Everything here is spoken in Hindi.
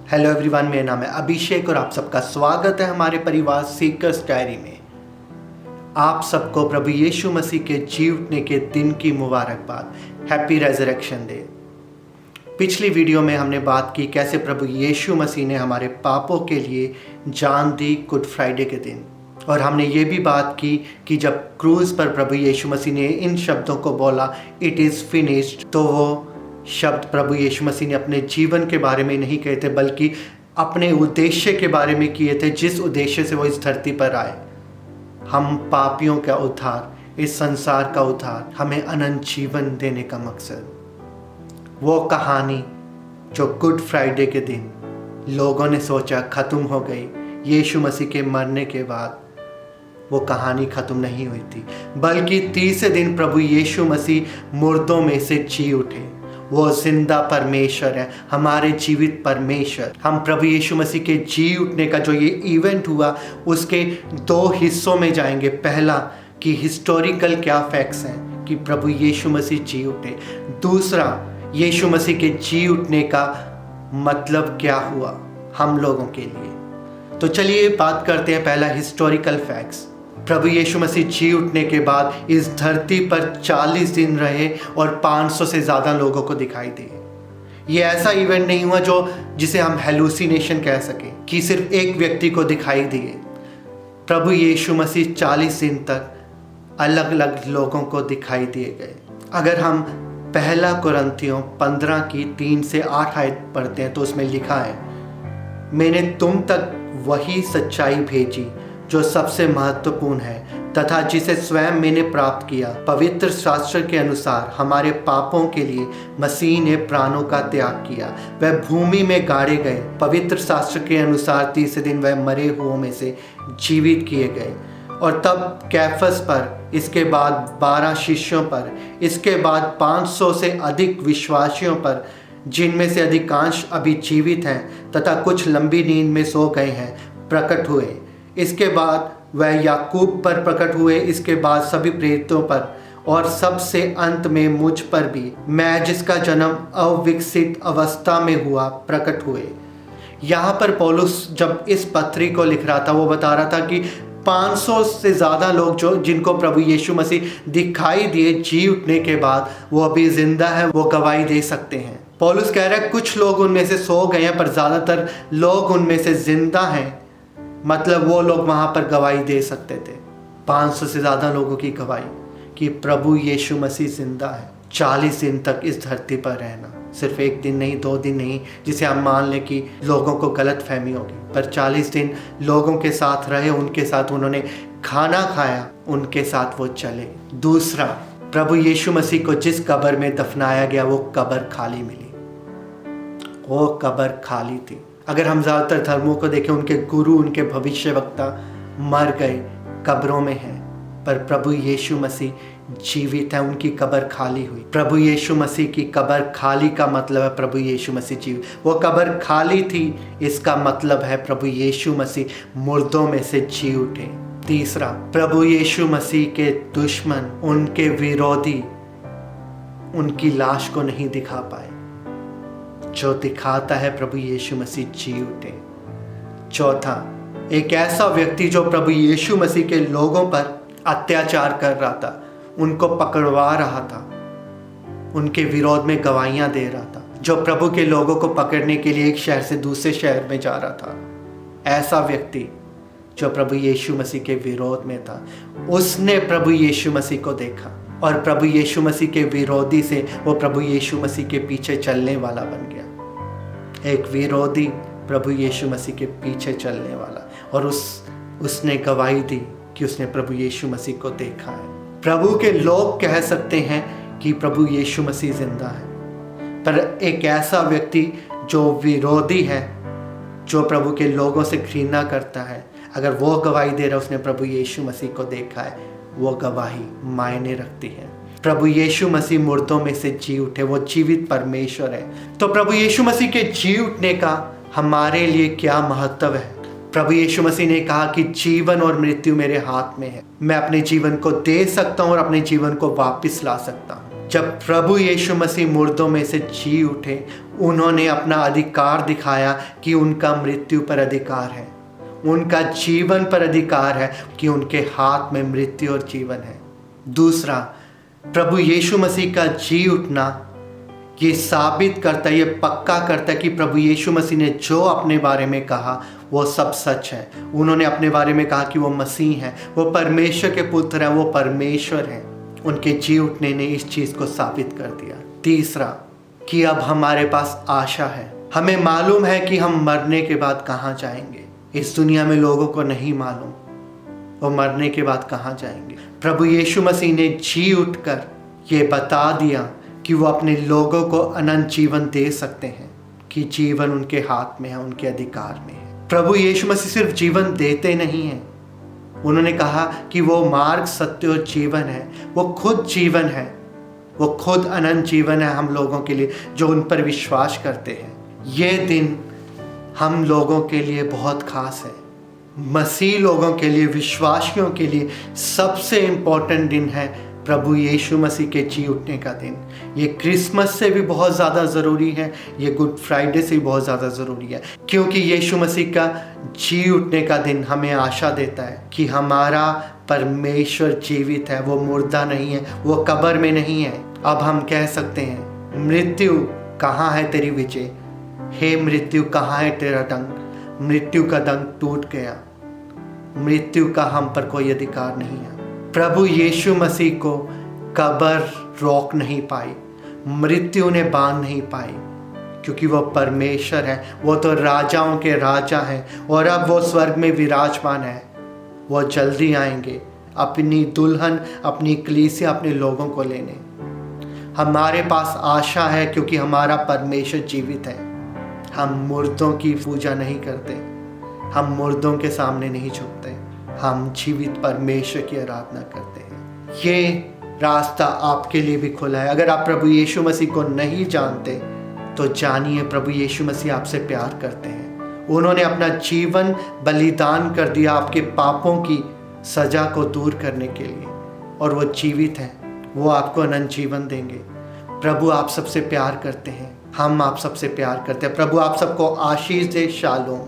हेलो एवरीवन, मेरा नाम है अभिषेक और आप सबका स्वागत है हमारे परिवार सीकर्स डायरी में। आप सबको प्रभु यीशु मसीह के जी उठने के दिन की मुबारकबाद। Happy resurrection day. पिछली वीडियो में हमने बात की कैसे प्रभु यीशु मसीह ने हमारे पापों के लिए जान दी गुड फ्राइडे के दिन, और हमने ये भी बात की कि जब क्रूज पर प्रभु यीशु मसीह ने इन शब्दों को बोला, इट इज़ फिनिश्ड, तो वो शब्द प्रभु यीशु मसीह ने अपने जीवन के बारे में नहीं कहे थे बल्कि अपने उद्देश्य के बारे में किए थे, जिस उद्देश्य से वो इस धरती पर आए। हम पापियों का उद्धार, इस संसार का उद्धार, हमें अनंत जीवन देने का मकसद। वो कहानी जो गुड फ्राइडे के दिन लोगों ने सोचा ख़त्म हो गई, यीशु मसीह के मरने के बाद वो कहानी ख़त्म नहीं हुई थी, बल्कि तीसरे दिन प्रभु यीशु मसीह मुर्दों में से जी उठे। वो जिंदा परमेश्वर है, हमारे जीवित परमेश्वर। हम प्रभु यीशु मसीह के जी उठने का जो ये इवेंट हुआ उसके दो हिस्सों में जाएंगे। पहला कि हिस्टोरिकल क्या फैक्ट्स हैं कि प्रभु यीशु मसीह जी उठे। दूसरा, यीशु मसीह के जी उठने का मतलब क्या हुआ हम लोगों के लिए। तो चलिए बात करते हैं पहला हिस्टोरिकल फैक्ट्स। प्रभु यीशु मसीह जी उठने के बाद इस धरती पर 40 दिन रहे और 500 से ज़्यादा लोगों को दिखाई दिए। ये ऐसा इवेंट नहीं हुआ जिसे हम हेलुसिनेशन कह सकें कि सिर्फ एक व्यक्ति को दिखाई दिए। प्रभु यीशु मसीह 40 दिन तक अलग अलग लोगों को दिखाई दिए गए। अगर हम पहला कुरिन्थियों 15 की 3 से 8 आयत पढ़ते हैं तो उसमें लिखा है, मैंने तुम तक वही सच्चाई भेजी जो सबसे महत्वपूर्ण है तथा जिसे स्वयं मैंने प्राप्त किया। पवित्र शास्त्र के अनुसार हमारे पापों के लिए मसीह ने प्राणों का त्याग किया, वह भूमि में गाड़े गए। पवित्र शास्त्र के अनुसार तीसरे दिन वह मरे हुओं में से जीवित किए गए। और तब कैफस पर, इसके बाद 12 शिष्यों पर, इसके बाद 500 से अधिक विश्वासियों पर, जिनमें से अधिकांश अभी जीवित हैं तथा कुछ लंबी नींद में सो गए हैं, प्रकट हुए। इसके बाद वह याकूब पर प्रकट हुए, इसके बाद सभी प्रेरितों पर, और सबसे अंत में मुझ पर भी, मैं जिसका जन्म अविकसित अवस्था में हुआ, प्रकट हुए। यहाँ पर पौलुस जब इस पत्री को लिख रहा था वो बता रहा था कि 500 से ज़्यादा लोग जिनको प्रभु यीशु मसीह दिखाई दिए जी उठने के बाद, वो अभी जिंदा है, वो गवाही दे सकते हैं। पौलुस कह रहा है कुछ लोग उनमें से सो गए हैं पर ज़्यादातर लोग उनमें से जिंदा हैं, मतलब वो लोग वहाँ पर गवाही दे सकते थे। 500 से ज़्यादा लोगों की गवाही कि प्रभु यीशु मसीह जिंदा है। 40 दिन तक इस धरती पर रहना, सिर्फ एक दिन नहीं, 2 दिन नहीं, जिसे हम मान लें कि लोगों को गलत फहमी होगी, पर 40 दिन लोगों के साथ रहे, उनके साथ उन्होंने खाना खाया, उनके साथ वो चले। दूसरा, प्रभु यीशु मसीह को जिस कब्र में दफनाया गया वो कब्र खाली मिली, वो कब्र खाली थी। अगर हम ज़्यादातर धर्मों को देखें, उनके गुरु, उनके भविष्यवक्ता मर गए, कब्रों में हैं, पर प्रभु यीशु मसीह जीवित है, उनकी कब्र खाली हुई। प्रभु यीशु मसीह की कब्र खाली का मतलब है प्रभु यीशु मसीह जीवित। वो कब्र खाली थी, इसका मतलब है प्रभु यीशु मसीह मुर्दों में से जी उठे। तीसरा, प्रभु यीशु मसीह के दुश्मन, उनके विरोधी उनकी लाश को नहीं दिखा पाए, जो दिखाता है प्रभु यीशु मसीह जी उठे। चौथा, एक ऐसा व्यक्ति जो प्रभु यीशु मसीह के लोगों पर अत्याचार कर रहा था, उनको पकड़वा रहा था, उनके विरोध में गवाहियां दे रहा था, जो प्रभु के लोगों को पकड़ने के लिए एक शहर से दूसरे शहर में जा रहा था, ऐसा व्यक्ति जो प्रभु यीशु मसीह के विरोध में था, उसने प्रभु यीशु मसीह को देखा और प्रभु यीशु मसीह के विरोधी से वो प्रभु यीशु मसीह के पीछे चलने वाला बन गया। एक विरोधी प्रभु यीशु मसीह के पीछे चलने वाला, और उसने गवाही दी कि उसने प्रभु यीशु मसीह को देखा है। प्रभु के लोग कह सकते हैं कि प्रभु यीशु मसीह जिंदा है, पर एक ऐसा व्यक्ति जो विरोधी है, जो प्रभु के लोगों से घृणा करता है, अगर वो गवाही दे रहा है उसने प्रभु यीशु मसीह को देखा है, वो गवाही मायने रखती है। प्रभु यीशु मसीह मुर्दों में से जी उठे, वो जीवित परमेश्वर है। तो प्रभु यीशु मसीह के जी उठने का हमारे लिए क्या महत्व है। प्रभु यीशु मसीह ने कहा कि जीवन और मृत्यु मेरे हाथ में है, मैं अपने जीवन को दे सकता हूँ और अपने जीवन को वापस ला सकता हूँ। जब प्रभु यीशु मसीह मुर्दों में से जी उठे, उन्होंने अपना अधिकार दिखाया कि उनका मृत्यु पर अधिकार है, उनका जीवन पर अधिकार है, कि उनके हाथ में मृत्यु और जीवन है। दूसरा, प्रभु यीशु मसीह का जी उठना ये साबित करता है, ये पक्का करता है कि प्रभु यीशु मसीह ने जो अपने बारे में कहा वो सब सच है। उन्होंने अपने बारे में कहा कि वो मसीह हैं, वो परमेश्वर के पुत्र हैं, वो परमेश्वर हैं। उनके जी उठने ने इस चीज़ को साबित कर दिया। तीसरा, कि अब हमारे पास आशा है। हमें मालूम है कि हम मरने के बाद कहाँ जाएंगे। इस दुनिया में लोगों को नहीं मालूम वो मरने के बाद कहाँ जाएंगे। प्रभु यीशु मसीह ने जी उठकर ये बता दिया कि वो अपने लोगों को अनंत जीवन दे सकते हैं, कि जीवन उनके हाथ में है, उनके अधिकार में है। प्रभु यीशु मसीह सिर्फ जीवन देते नहीं हैं, उन्होंने कहा कि वो मार्ग, सत्य और जीवन है। वो खुद जीवन है, वो खुद अनंत जीवन है हम लोगों के लिए जो उन पर विश्वास करते हैं। ये दिन हम लोगों के लिए बहुत खास है। मसीह लोगों के लिए, विश्वासियों के लिए सबसे इम्पोर्टेंट दिन है प्रभु यीशु मसीह के जी उठने का दिन। ये क्रिसमस से भी बहुत ज़्यादा ज़रूरी है, ये गुड फ्राइडे से भी बहुत ज़्यादा ज़रूरी है, क्योंकि यीशु मसीह का जी उठने का दिन हमें आशा देता है कि हमारा परमेश्वर जीवित है, वो मुर्दा नहीं है, वो कब्र में नहीं है। अब हम कह सकते हैं, मृत्यु कहाँ है तेरी विजय, हे मृत्यु कहाँ है तेरा डंक। मृत्यु का डंक टूट गया, मृत्यु का हम पर कोई अधिकार नहीं है। प्रभु यीशु मसीह को कब्र रोक नहीं पाई, मृत्यु ने बांध नहीं पाई, क्योंकि वो परमेश्वर है। वो तो राजाओं के राजा हैं और अब वो स्वर्ग में विराजमान है। वो जल्दी आएंगे अपनी दुल्हन, अपनी कलीसिया, अपने लोगों को लेने। हमारे पास आशा है क्योंकि हमारा परमेश्वर जीवित है। हम मुर्दों की पूजा नहीं करते, हम मुर्दों के सामने नहीं झुकते, हम जीवित परमेश्वर की आराधना करते हैं। ये रास्ता आपके लिए भी खुला है। अगर आप प्रभु यीशु मसीह को नहीं जानते तो जानिए, प्रभु यीशु मसीह आपसे प्यार करते हैं। उन्होंने अपना जीवन बलिदान कर दिया आपके पापों की सजा को दूर करने के लिए, और वो जीवित हैं, वो आपको अनंत जीवन देंगे। प्रभु आप सबसे प्यार करते हैं, हम आप सबसे प्यार करते हैं। प्रभु आप सबको आशीष दे। शालोम।